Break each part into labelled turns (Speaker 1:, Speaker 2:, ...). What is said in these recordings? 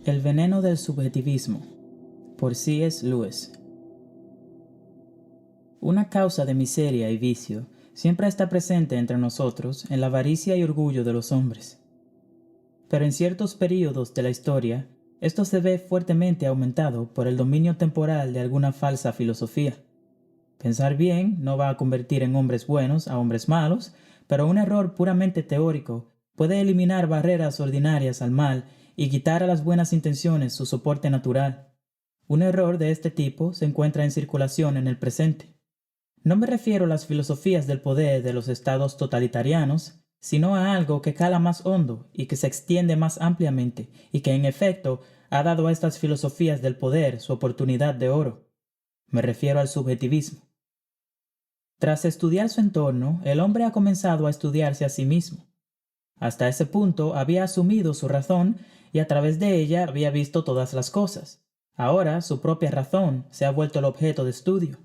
Speaker 1: El veneno del subjetivismo, por C.S. Lewis. Una causa de miseria y vicio siempre está presente entre nosotros en la avaricia y orgullo de los hombres. Pero en ciertos períodos de la historia, esto se ve fuertemente aumentado por el dominio temporal de alguna falsa filosofía. Pensar bien no va a convertir en hombres buenos a hombres malos, pero un error puramente teórico puede eliminar barreras ordinarias al mal y quitar a las buenas intenciones su soporte natural. Un error de este tipo se encuentra en circulación en el presente. No me refiero a las filosofías del poder de los estados totalitarianos, sino a algo que cala más hondo y que se extiende más ampliamente y que en efecto ha dado a estas filosofías del poder su oportunidad de oro. Me refiero al subjetivismo. Tras estudiar su entorno, el hombre ha comenzado a estudiarse a sí mismo. Hasta ese punto había asumido su razón y a través de ella había visto todas las cosas. Ahora su propia razón se ha vuelto el objeto de estudio.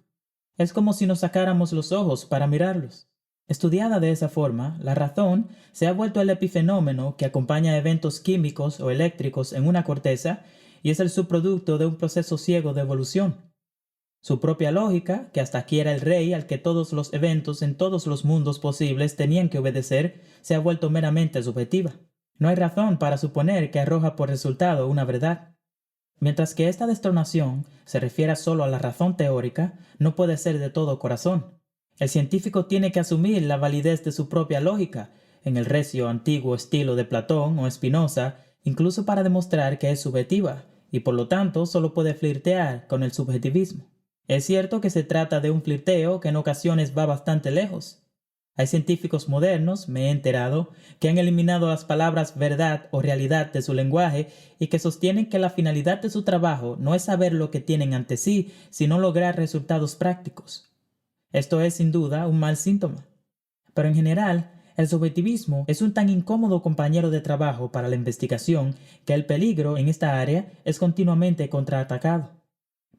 Speaker 1: Es como si nos sacáramos los ojos para mirarlos. Estudiada de esa forma, la razón se ha vuelto el epifenómeno que acompaña eventos químicos o eléctricos en una corteza y es el subproducto de un proceso ciego de evolución. Su propia lógica, que hasta aquí era el rey al que todos los eventos en todos los mundos posibles tenían que obedecer, se ha vuelto meramente subjetiva. No hay razón para suponer que arroja por resultado una verdad. Mientras que esta destronación se refiere solo a la razón teórica, no puede ser de todo corazón. El científico tiene que asumir la validez de su propia lógica, en el recio antiguo estilo de Platón o Spinoza, incluso para demostrar que es subjetiva, y por lo tanto solo puede flirtear con el subjetivismo. Es cierto que se trata de un flirteo que en ocasiones va bastante lejos. Hay científicos modernos, me he enterado, que han eliminado las palabras verdad o realidad de su lenguaje y que sostienen que la finalidad de su trabajo no es saber lo que tienen ante sí, sino lograr resultados prácticos. Esto es sin duda un mal síntoma. Pero en general, el subjetivismo es un tan incómodo compañero de trabajo para la investigación que el peligro en esta área es continuamente contraatacado.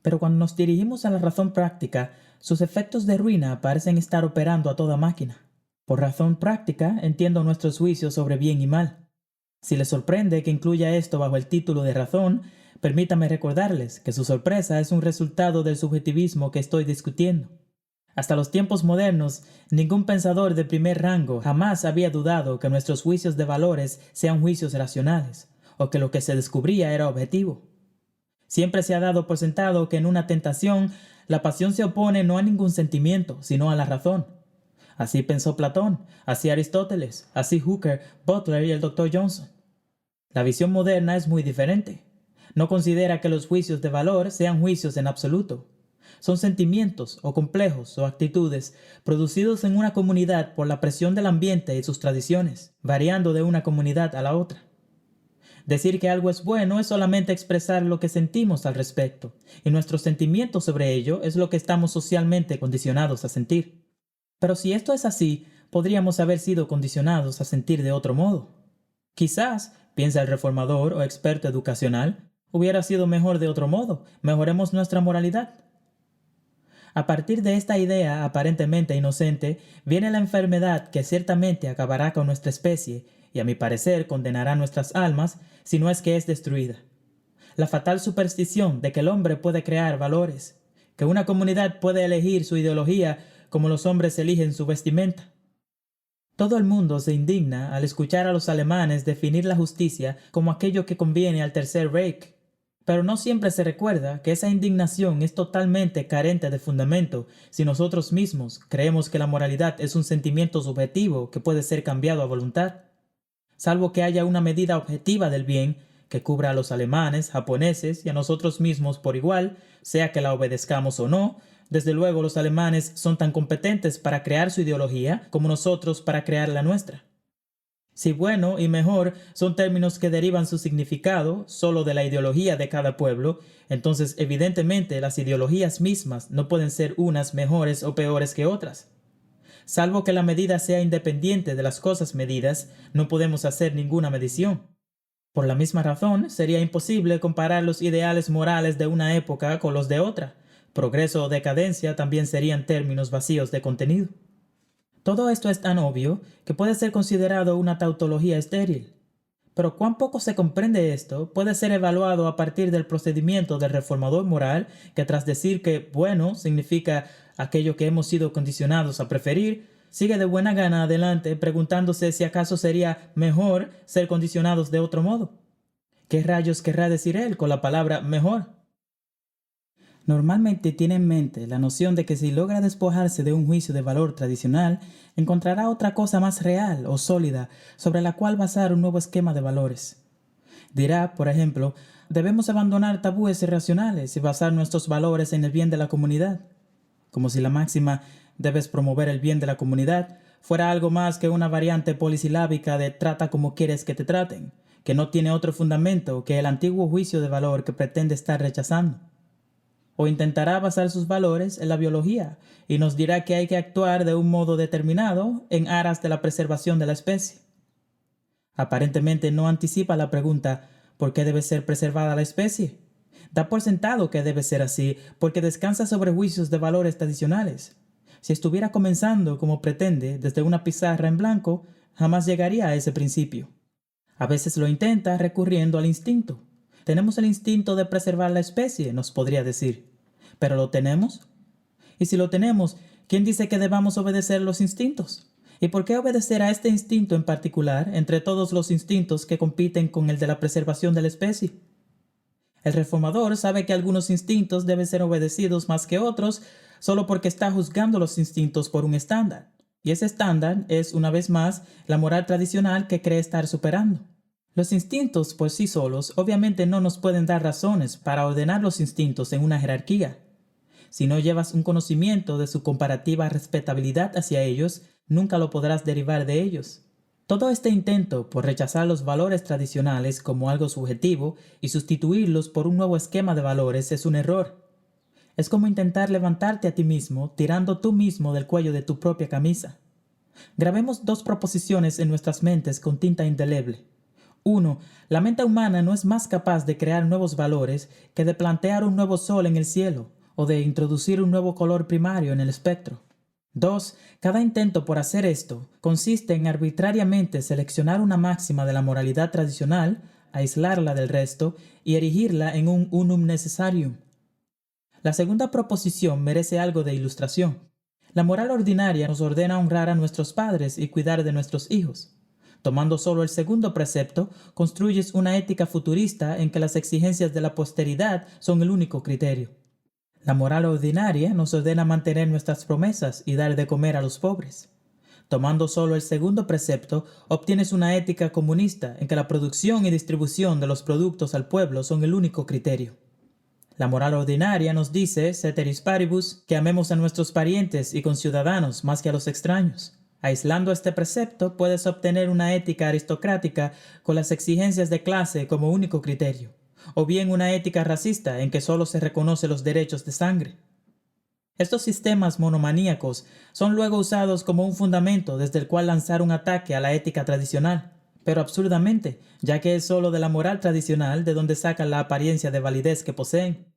Speaker 1: Pero cuando nos dirigimos a la razón práctica, sus efectos de ruina parecen estar operando a toda máquina. Por razón práctica entiendo nuestros juicios sobre bien y mal. Si les sorprende que incluya esto bajo el título de razón, permítame recordarles que su sorpresa es un resultado del subjetivismo que estoy discutiendo. Hasta los tiempos modernos, ningún pensador de primer rango jamás había dudado que nuestros juicios de valores sean juicios racionales, o que lo que se descubría era objetivo. Siempre se ha dado por sentado que en una tentación la pasión se opone no a ningún sentimiento, sino a la razón. Así pensó Platón, así Aristóteles, así Hooker, Butler y el Dr. Johnson. La visión moderna es muy diferente. No considera que los juicios de valor sean juicios en absoluto. Son sentimientos o complejos o actitudes producidos en una comunidad por la presión del ambiente y sus tradiciones, variando de una comunidad a la otra. Decir que algo es bueno es solamente expresar lo que sentimos al respecto, y nuestros sentimientos sobre ello es lo que estamos socialmente condicionados a sentir. Pero si esto es así, podríamos haber sido condicionados a sentir de otro modo. Quizás, piensa el reformador o experto educacional, hubiera sido mejor de otro modo, mejoremos nuestra moralidad. A partir de esta idea aparentemente inocente, viene la enfermedad que ciertamente acabará con nuestra especie y a mi parecer condenará nuestras almas si no es que es destruida. La fatal superstición de que el hombre puede crear valores, que una comunidad puede elegir su ideología como los hombres eligen su vestimenta. Todo el mundo se indigna al escuchar a los alemanes definir la justicia como aquello que conviene al Tercer Reich. Pero no siempre se recuerda que esa indignación es totalmente carente de fundamento si nosotros mismos creemos que la moralidad es un sentimiento subjetivo que puede ser cambiado a voluntad. Salvo que haya una medida objetiva del bien que cubra a los alemanes, japoneses y a nosotros mismos por igual, sea que la obedezcamos o no, desde luego los alemanes son tan competentes para crear su ideología como nosotros para crear la nuestra. Si bueno y mejor son términos que derivan su significado solo de la ideología de cada pueblo, entonces evidentemente las ideologías mismas no pueden ser unas mejores o peores que otras. Salvo que la medida sea independiente de las cosas medidas, no podemos hacer ninguna medición. Por la misma razón, sería imposible comparar los ideales morales de una época con los de otra. Progreso o decadencia también serían términos vacíos de contenido. Todo esto es tan obvio que puede ser considerado una tautología estéril. Pero cuán poco se comprende esto puede ser evaluado a partir del procedimiento del reformador moral, que tras decir que bueno significa aquello que hemos sido condicionados a preferir, sigue de buena gana adelante preguntándose si acaso sería mejor ser condicionados de otro modo. ¿Qué rayos querrá decir él con la palabra mejor? Normalmente tiene en mente la noción de que si logra despojarse de un juicio de valor tradicional, encontrará otra cosa más real o sólida sobre la cual basar un nuevo esquema de valores. Dirá, por ejemplo, debemos abandonar tabúes irracionales y basar nuestros valores en el bien de la comunidad, como si la máxima «debes promover el bien de la comunidad» fuera algo más que una variante polisilábica de «trata como quieres que te traten», que no tiene otro fundamento que el antiguo juicio de valor que pretende estar rechazando. O intentará basar sus valores en la biología y nos dirá que hay que actuar de un modo determinado en aras de la preservación de la especie. Aparentemente no anticipa la pregunta ¿por qué debe ser preservada la especie? Da por sentado que debe ser así porque descansa sobre juicios de valores tradicionales. Si estuviera comenzando como pretende desde una pizarra en blanco, jamás llegaría a ese principio. A veces lo intenta recurriendo al instinto. Tenemos el instinto de preservar la especie, nos podría decir. ¿Pero lo tenemos? Y si lo tenemos, ¿quién dice que debamos obedecer los instintos? ¿Y por qué obedecer a este instinto en particular entre todos los instintos que compiten con el de la preservación de la especie? El reformador sabe que algunos instintos deben ser obedecidos más que otros solo porque está juzgando los instintos por un estándar. Y ese estándar es, una vez más, la moral tradicional que cree estar superando. Los instintos por sí solos obviamente no nos pueden dar razones para ordenar los instintos en una jerarquía. Si no llevas un conocimiento de su comparativa respetabilidad hacia ellos, nunca lo podrás derivar de ellos. Todo este intento por rechazar los valores tradicionales como algo subjetivo y sustituirlos por un nuevo esquema de valores es un error. Es como intentar levantarte a ti mismo tirando tú mismo del cuello de tu propia camisa. Grabemos dos proposiciones en nuestras mentes con tinta indeleble. 1. La mente humana no es más capaz de crear nuevos valores que de plantear un nuevo sol en el cielo o de introducir un nuevo color primario en el espectro. 2. Cada intento por hacer esto consiste en arbitrariamente seleccionar una máxima de la moralidad tradicional, aislarla del resto y erigirla en un unum necessarium. La segunda proposición merece algo de ilustración. La moral ordinaria nos ordena honrar a nuestros padres y cuidar de nuestros hijos. Tomando solo el segundo precepto, construyes una ética futurista en que las exigencias de la posteridad son el único criterio. La moral ordinaria nos ordena mantener nuestras promesas y dar de comer a los pobres. Tomando solo el segundo precepto, obtienes una ética comunista en que la producción y distribución de los productos al pueblo son el único criterio. La moral ordinaria nos dice, ceteris paribus, que amemos a nuestros parientes y conciudadanos más que a los extraños. Aislando este precepto, puedes obtener una ética aristocrática con las exigencias de clase como único criterio, o bien una ética racista en que solo se reconoce los derechos de sangre. Estos sistemas monomaníacos son luego usados como un fundamento desde el cual lanzar un ataque a la ética tradicional, pero absurdamente, ya que es solo de la moral tradicional de donde sacan la apariencia de validez que poseen.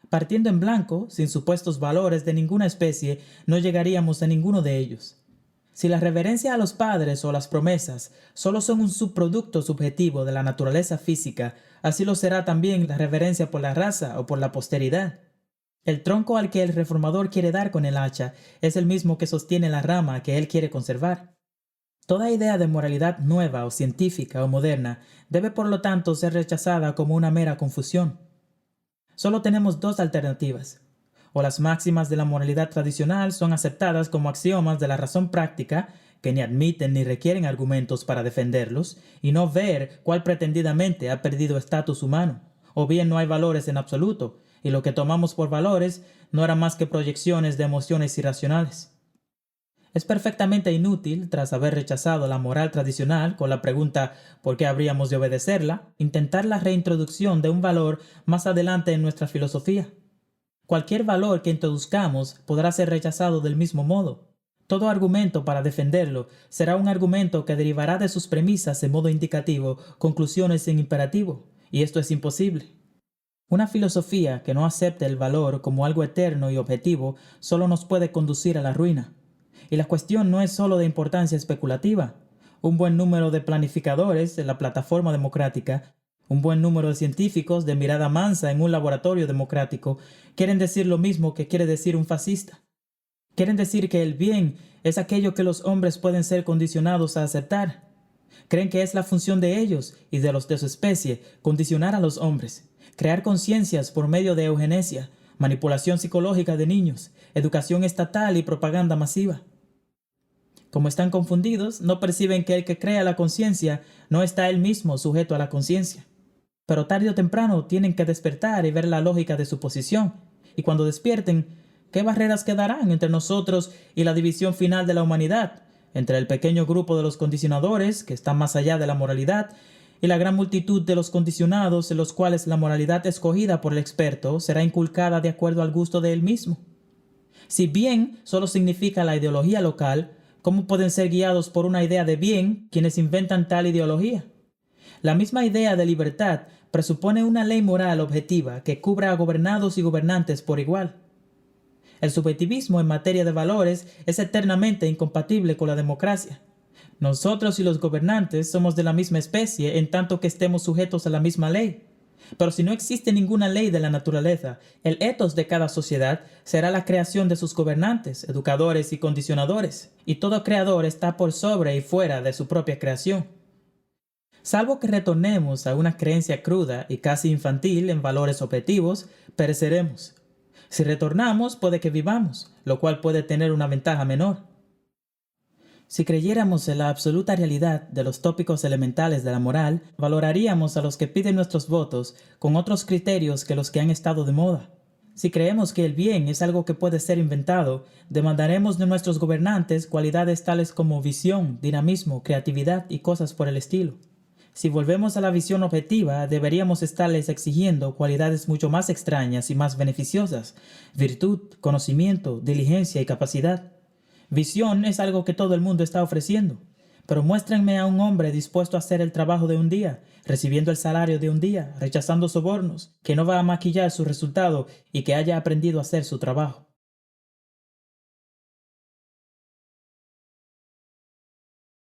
Speaker 1: Partiendo en blanco, sin supuestos valores de ninguna especie, no llegaríamos a ninguno de ellos. Si la reverencia a los padres o las promesas solo son un subproducto subjetivo de la naturaleza física, así lo será también la reverencia por la raza o por la posteridad. El tronco al que el reformador quiere dar con el hacha es el mismo que sostiene la rama que él quiere conservar. Toda idea de moralidad nueva o científica o moderna debe por lo tanto ser rechazada como una mera confusión. Solo tenemos dos alternativas. O las máximas de la moralidad tradicional son aceptadas como axiomas de la razón práctica, que ni admiten ni requieren argumentos para defenderlos, y no ver cuál pretendidamente ha perdido estatus humano. O bien no hay valores en absoluto, y lo que tomamos por valores no eran más que proyecciones de emociones irracionales. Es perfectamente inútil, tras haber rechazado la moral tradicional con la pregunta ¿por qué habríamos de obedecerla?, intentar la reintroducción de un valor más adelante en nuestra filosofía. Cualquier valor que introduzcamos podrá ser rechazado del mismo modo. Todo argumento para defenderlo será un argumento que derivará de sus premisas en modo indicativo, conclusiones en imperativo, y esto es imposible. Una filosofía que no acepte el valor como algo eterno y objetivo solo nos puede conducir a la ruina. Y la cuestión no es solo de importancia especulativa. un buen número de planificadores en la plataforma democrática, un buen número de científicos de mirada mansa en un laboratorio democrático, quieren decir lo mismo que quiere decir un fascista. Quieren decir que el bien es aquello que los hombres pueden ser condicionados a aceptar. Creen que es la función de ellos y de los de su especie condicionar a los hombres, crear conciencias por medio de eugenesia, manipulación psicológica de niños, educación estatal y propaganda masiva. Como están confundidos, no perciben que el que crea la conciencia no está él mismo sujeto a la conciencia. Pero tarde o temprano tienen que despertar y ver la lógica de su posición. Y cuando despierten, ¿qué barreras quedarán entre nosotros y la división final de la humanidad? Entre el pequeño grupo de los condicionadores, que están más allá de la moralidad, y la gran multitud de los condicionados en los cuales la moralidad escogida por el experto será inculcada de acuerdo al gusto de él mismo. Si bien solo significa la ideología local, ¿cómo pueden ser guiados por una idea de bien quienes inventan tal ideología? La misma idea de libertad presupone una ley moral objetiva que cubra a gobernados y gobernantes por igual. El subjetivismo en materia de valores es eternamente incompatible con la democracia. Nosotros y los gobernantes somos de la misma especie en tanto que estemos sujetos a la misma ley. Pero si no existe ninguna ley de la naturaleza, el ethos de cada sociedad será la creación de sus gobernantes, educadores y condicionadores, y todo creador está por sobre y fuera de su propia creación. Salvo que retornemos a una creencia cruda y casi infantil en valores objetivos, pereceremos. Si retornamos, puede que vivamos, lo cual puede tener una ventaja menor. Si creyéramos en la absoluta realidad de los tópicos elementales de la moral, valoraríamos a los que piden nuestros votos con otros criterios que los que han estado de moda. Si creemos que el bien es algo que puede ser inventado, demandaremos de nuestros gobernantes cualidades tales como visión, dinamismo, creatividad y cosas por el estilo. Si volvemos a la visión objetiva, deberíamos estarles exigiendo cualidades mucho más extrañas y más beneficiosas: virtud, conocimiento, diligencia y capacidad. Visión es algo que todo el mundo está ofreciendo, pero muéstrenme a un hombre dispuesto a hacer el trabajo de un día, recibiendo el salario de un día, rechazando sobornos, que no va a maquillar su resultado y que haya aprendido a hacer su trabajo.